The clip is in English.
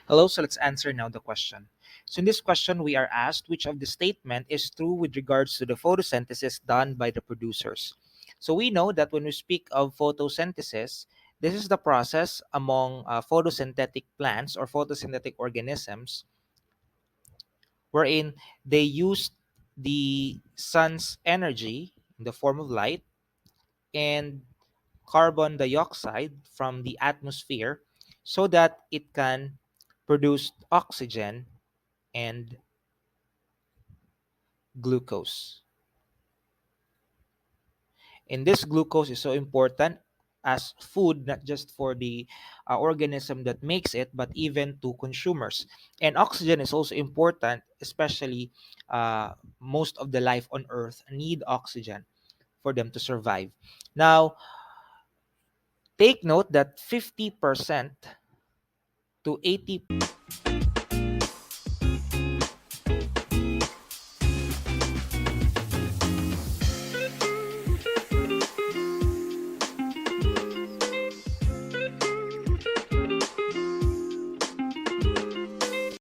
Hello, so let's answer now the question. So in this question, we are asked which of the statement is true with regards to the photosynthesis done by the producers. So we know that when we speak of photosynthesis, this is the process among photosynthetic plants or photosynthetic organisms wherein they use the sun's energy in the form of light and carbon dioxide from the atmosphere so that it can produce oxygen and glucose. And this glucose is so important as food, not just for the organism that makes it, but even to consumers. And oxygen is also important, especially most of the life on Earth need oxygen for them to survive. Now, take note that 50% to 80